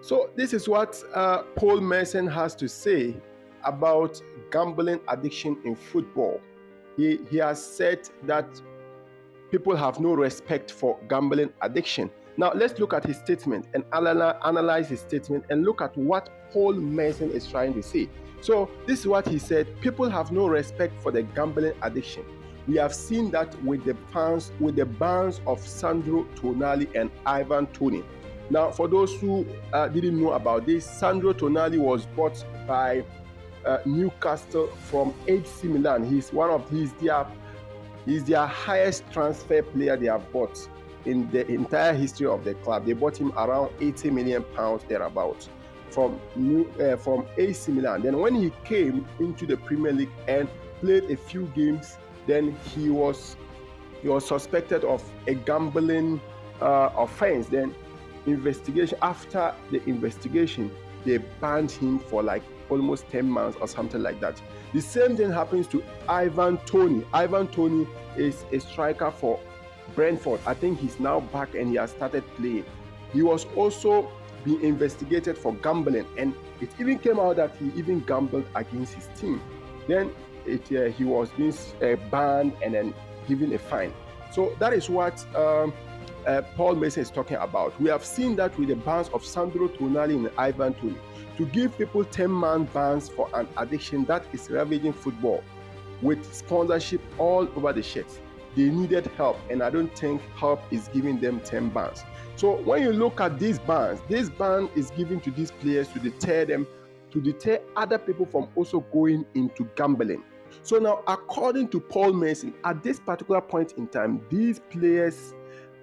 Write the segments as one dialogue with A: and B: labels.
A: So this is what Paul Merson has to say about gambling addiction in football. He has said that people have no respect for gambling addiction. Now let's look at his statement and analyze his statement and look at what Paul Merson is trying to say. So this is what he said: people have no respect for the gambling addiction. We have seen that with the bans of Sandro Tonali and Ivan Toney. Now, for those who didn't know about this, Sandro Tonali was bought by Newcastle from AC Milan. He's their highest transfer player they have bought in the entire history of the club. They bought him around 80 million pounds thereabouts from AC Milan. Then when he came into the Premier League and played a few games, then he was suspected of a gambling offense. Then after the investigation, they banned him for like almost 10 months or something like that. The same thing happens to Ivan Toney. Ivan Toney is a striker for Brentford. I think he's now back and he has started playing. He was also being investigated for gambling, and it even came out that he even gambled against his team. Then he was being banned and then given a fine. So that is what Paul Merson is talking about. We have seen that with the bans of Sandro Tonali and Ivan Toney. To give people 10-month bans for an addiction that is ravaging football with sponsorship all over the shirts. They needed help, and I don't think help is giving them 10 bans. So when you look at these bans, this ban is given to these players to deter other people from also going into gambling. So now, according to Paul Merson, at this particular point in time, these players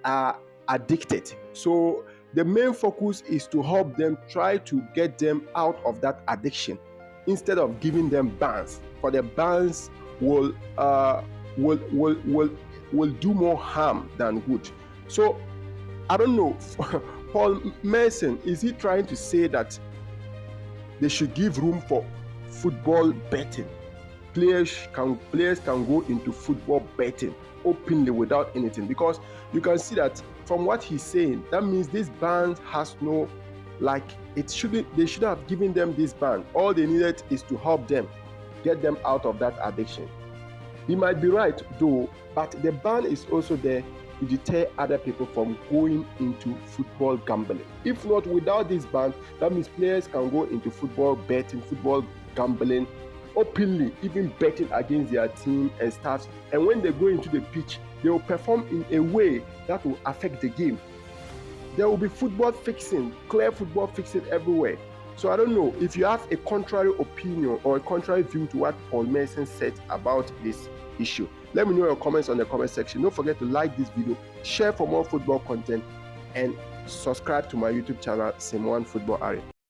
A: are addicted. So the main focus is to help them, try to get them out of that addiction instead of giving them bans. For the bans will do more harm than good. So I don't know, Paul Merson, is he trying to say that they should give room for football betting? Players can go into football betting openly without anything, because you can see that from what he's saying, that means this ban has no, they should have given them this ban. All they needed is to help them, get them out of that addiction. He might be right though, but the ban is also there to deter other people from going into football gambling. If not, without this ban, that means players can go into football betting, football gambling openly, even betting against their team and stuff. And when they go into the pitch, they will perform in a way that will affect the game. There will be football fixing, clear football fixing everywhere. So I don't know if you have a contrary opinion or a contrary view to what Paul Merson said about this issue. Let me know your comments on the comment section. Don't forget to like this video, share for more football content, and subscribe to my YouTube channel, Simone Football Area.